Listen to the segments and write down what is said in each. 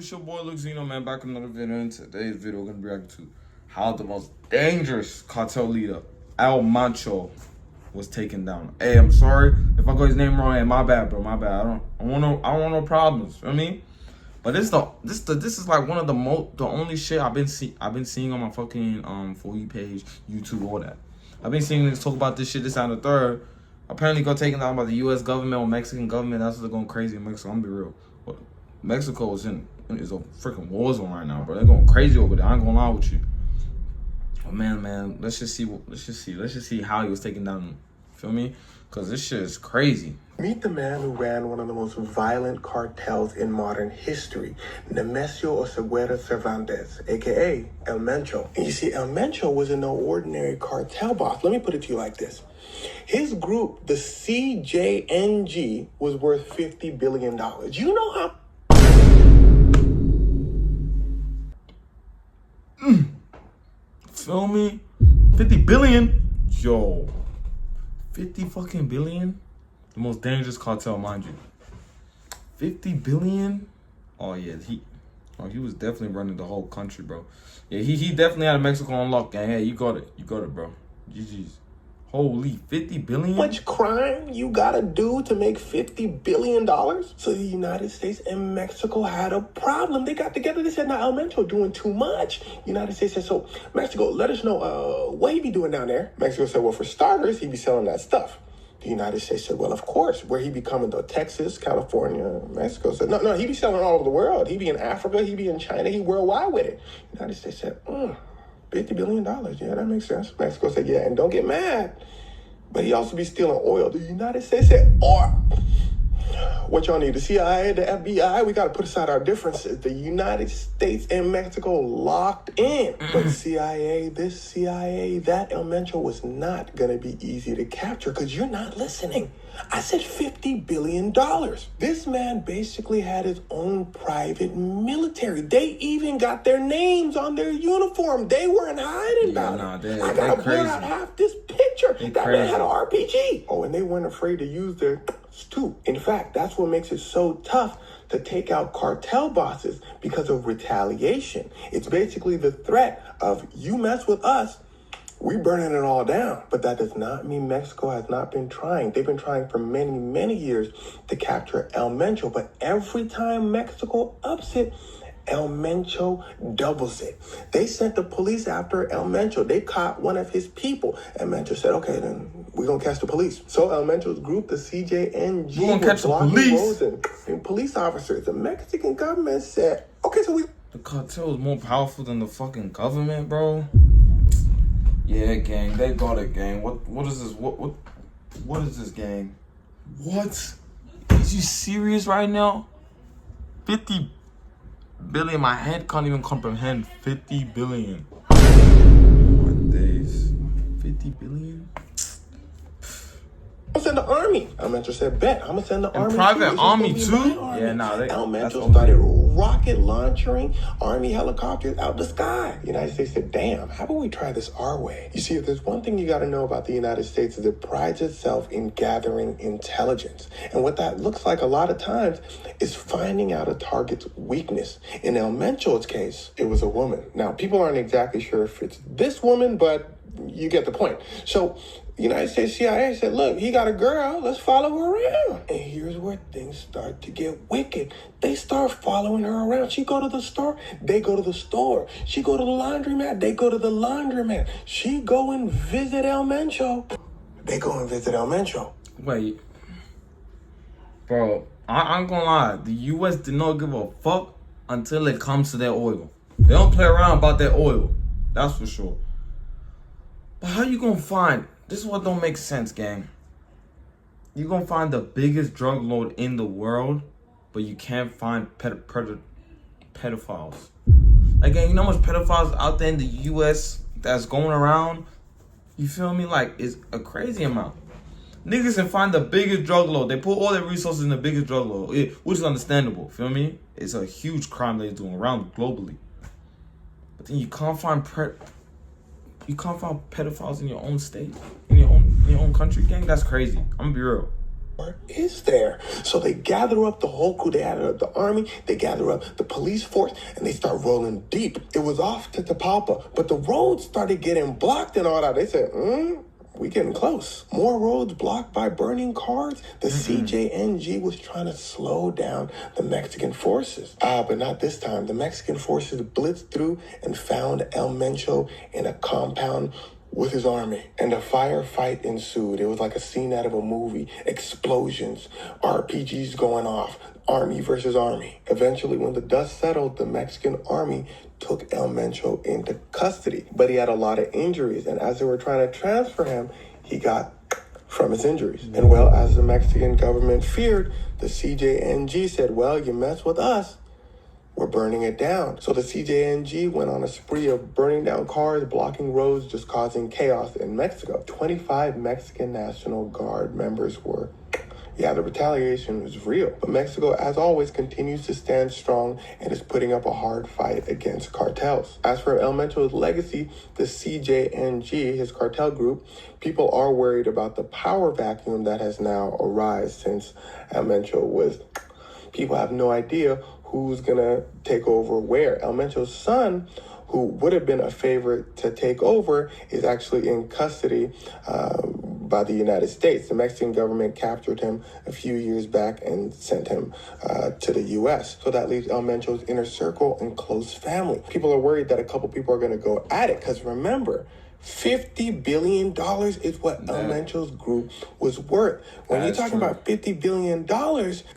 it's your boy LukeZno, man, back with another video. In today's video, we're gonna be reacting to how the most dangerous cartel leader, Mencho, was taken down. Hey, I'm sorry if I got his name wrong. Hey, my bad, bro. My bad. I don't want no problems. Feel me? But this is like one of the only shit I've been seeing on my fucking For You page, YouTube, all that. I've been seeing niggas talk about this shit, this and the third. Apparently got taken down by the U.S. government or Mexican government. That's what they're going crazy in Mexico. I'm gonna be real. But Mexico is a freaking war zone right now, bro. They're going crazy over there. I ain't gonna lie with you. But man, let's just see how he was taken down. Feel me? Cause this shit is crazy. Meet the man who ran one of the most violent cartels in modern history, Nemesio Oseguera Cervantes, aka El Mencho. And you see, El Mencho was no ordinary cartel boss. Let me put it to you like this. His group, the CJNG, was worth $50 billion. You know how... Feel me? 50 billion? Yo. 50 fucking billion? The most dangerous cartel, mind you. 50 billion? Oh yeah, he was definitely running the whole country, bro. Yeah, he definitely had Mexico on lock, gang. Hey, you got it, bro. GG's. Holy 50 billion? How much crime you gotta do to make $50 billion? So the United States and Mexico had a problem. They got together. They said, "Now, El Mencho doing too much." United States said, "So Mexico, let us know what he be doing down there." Mexico said, "Well, for starters, he be selling that stuff." The United States said, "Well, of course." Where he be coming to? Texas, California, Mexico said, No, he be selling all over the world. He be in Africa, he be in China, he worldwide with it. United States said, $50 billion. Yeah, that makes sense. Mexico said, yeah, and don't get mad, but he also be stealing oil. The United States said, what y'all need? The CIA, the FBI? We got to put aside our differences. The United States and Mexico locked in. But CIA, this CIA, that, El Mencho was not going to be easy to capture because you're not listening. I said $50 billion. This man basically had his own private military. They even got their names on their uniform. They weren't hiding about it. I got to blur out half this picture. That man had an RPG. Oh, and they weren't afraid to use their too. In fact, that's what makes it so tough to take out cartel bosses because of retaliation. It's basically the threat of you mess with us, we burning it all down. But that does not mean Mexico has not been trying. They've been trying for many, many years to capture El Mencho. But every time Mexico ups it, El Mencho doubles it. They sent the police after El Mencho. They caught one of his people. El Mencho said, okay, then we're going to catch the police. So El Mencho's group, the CJNG, were blocking roads and police officers. The Mexican government said, okay, so The cartel is more powerful than the fucking government, bro. Yeah, gang, they got it, gang. What is this? What is this, gang? What? Is you serious right now? 50 billion, my head can't even comprehend 50 billion. What days? 50 billion? I'm gonna send the army. El Mencho said, bet. I'm gonna send the army. Private army too? Yeah, nah. El Mencho started rocket launching army helicopters out the sky. The United States said, damn, how about we try this our way? You see, if there's one thing you gotta know about the United States is it prides itself in gathering intelligence. And what that looks like a lot of times is finding out a target's weakness. In El Mencho's case, it was a woman. Now, people aren't exactly sure if it's this woman, but you get the point. So the United States CIA said, look, he got a girl, let's follow her around. And here's where things start to get wicked. They start following her around. She go to the store, they go to the store. She go to the laundromat, they go to the laundromat. She go and visit El Mencho. They go and visit El Mencho. Wait. Bro, I'm gonna lie. The U.S. did not give a fuck until it comes to their oil. They don't play around about their oil. That's for sure. But how you gonna find... This is what don't make sense, gang. You gonna find the biggest drug lord in the world, but you can't find pedophiles. Like, gang, you know how much pedophiles out there in the U.S. that's going around? You feel me? Like, it's a crazy amount. Niggas can find the biggest drug lord. They put all their resources in the biggest drug lord, which is understandable. Feel me? It's a huge crime they're doing around globally. But then you can't find pedophiles in your own state, in your own country, gang. That's crazy. I'm gonna be real. is there? So they gather up the whole crew, they gather up the army, they gather up the police force, and they start rolling deep. It was off to Tapalpa, but the roads started getting blocked and all that. They said, we getting close. More roads blocked by burning cars. The CJNG was trying to slow down the Mexican forces. But not this time. The Mexican forces blitzed through and found El Mencho in a compound with his army. And a firefight ensued. It was like a scene out of a movie. Explosions, RPGs going off, army versus army. Eventually, when the dust settled, the Mexican army took El Mencho into custody. But he had a lot of injuries, and as they were trying to transfer him, he got from his injuries. And well, as the Mexican government feared, the CJNG said, well, you mess with us, we're burning it down. So the CJNG went on a spree of burning down cars, blocking roads, just causing chaos in Mexico. 25 Mexican National Guard members were... Yeah, the retaliation was real. But Mexico, as always, continues to stand strong and is putting up a hard fight against cartels. As for El Mencho's legacy, the CJNG, his cartel group, people are worried about the power vacuum that has now arisen since El Mencho was... People have no idea who's gonna take over where. El Mencho's son, who would have been a favorite to take over, is actually in custody by the United States. The Mexican government captured him a few years back and sent him to the U.S. So that leaves El Mencho's inner circle and close family. People are worried that a couple people are going to go at it, because remember, $50 billion is what El Mencho's group was worth. When you're talking about $50 billion,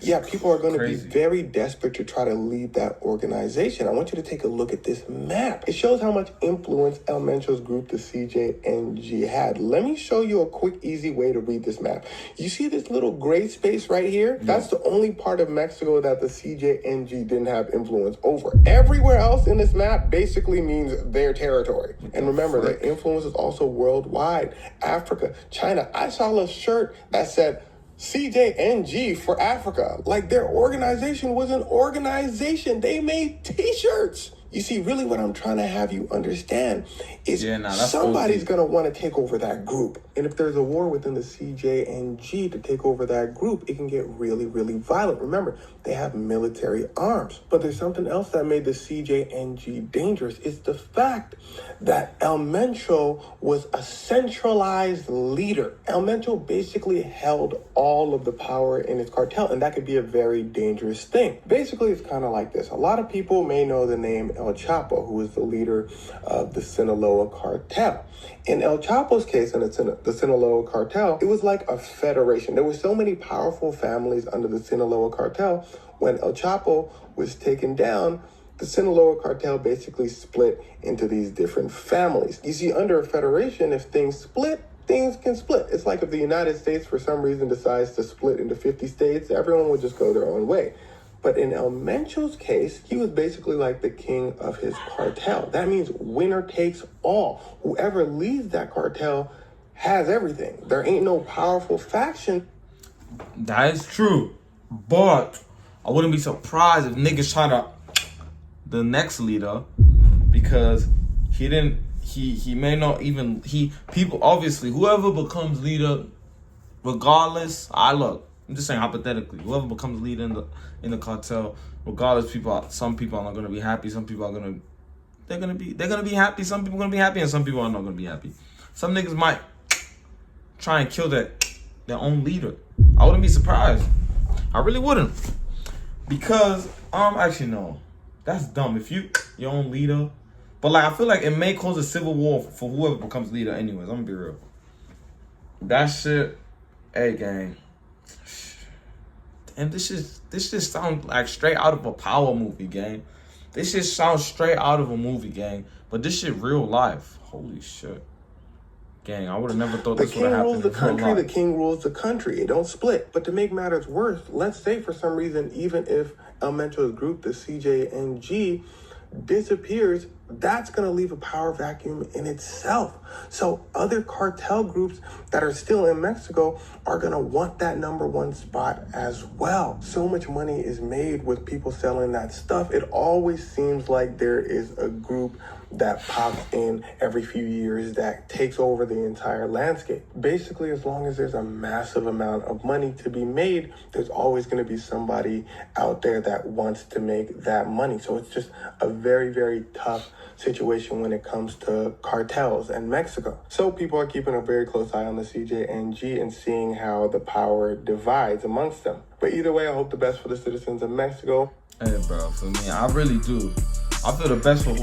yeah, people are going to be very desperate to try to lead that organization. I want you to take a look at this map. It shows how much influence El Mencho's group, the CJNG, had. Let me show you a quick, easy way to read this map. You see this little gray space right here? Yeah. That's the only part of Mexico that the CJNG didn't have influence over. Everywhere else in this map basically means their territory. And remember, the influence is also worldwide. Africa, China. I saw a shirt that said CJNG for Africa. Like, their organization was an organization. They made t-shirts. You see, really what I'm trying to have you understand is somebody's going to want to take over that group. And if there's a war within the CJNG to take over that group, it can get really, really violent. Remember, they have military arms. But there's something else that made the CJNG dangerous. It's the fact that El Mencho was a centralized leader. El Mencho basically held all of the power in his cartel, and that could be a very dangerous thing. Basically, it's kind of like this. A lot of people may know the name El Chapo, who is the leader of the Sinaloa Cartel. In El Chapo's case, in the Sinaloa Cartel, it was like a federation. There were so many powerful families under the Sinaloa Cartel. When El Chapo was taken down, the Sinaloa Cartel basically split into these different families. You see, under a federation, if things split, things can split. It's like if the United States, for some reason, decides to split into 50 states, everyone would just go their own way. But in El Mencho's case, he was basically like the king of his cartel. That means winner takes all. Whoever leads that cartel has everything. There ain't no powerful faction. That is true. But I wouldn't be surprised if niggas try to the next leader, because he may not even, people, obviously, whoever becomes leader, regardless, I'm just saying hypothetically, whoever becomes leader in the cartel, regardless, some people are not gonna be happy. Some people are gonna be happy. Some people are gonna be happy, and some people are not gonna be happy. Some niggas might try and kill their own leader. I wouldn't be surprised. I really wouldn't, because actually no, that's dumb. If your own leader, but like I feel like it may cause a civil war for whoever becomes leader. Anyways, I'm gonna be real. That shit, hey gang. And this just sounds like straight out of a power movie, gang. This just sounds straight out of a movie, gang. But this shit real life. Holy shit. Gang, I would have never thought this would have happened. The king rules the country, the king rules the country. It don't split. But to make matters worse, let's say for some reason, even if El Mencho's group, the CJNG, disappears, that's going to leave a power vacuum in itself. So other cartel groups that are still in Mexico are going to want that number one spot as well. So much money is made with people selling that stuff. It always seems like there is a group that pops in every few years that takes over the entire landscape. Basically, as long as there's a massive amount of money to be made, there's always going to be somebody out there that wants to make that money. So it's just a very, very tough situation when it comes to cartels and Mexico. So people are keeping a very close eye on the CJNG and seeing how the power divides amongst them. But either way, I hope the best for the citizens of Mexico. Hey, bro, for me, I really do. I feel the best for.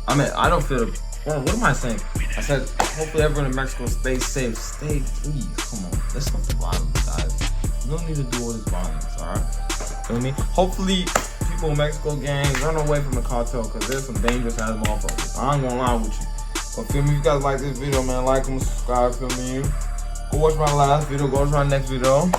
I mean, I don't feel. What am I saying? I said, hopefully everyone in Mexico stays safe. Stay, please. Come on, let's stop the violence, guys. You don't need to do all this violence, all right? Feel me? Hopefully, people in Mexico gang run away from the cartel because there's some dangerous ass motherfuckers. I ain't gonna lie with you. But feel me? If you guys like this video, man, like and subscribe. Feel me? Go watch my last video. Go watch my next video.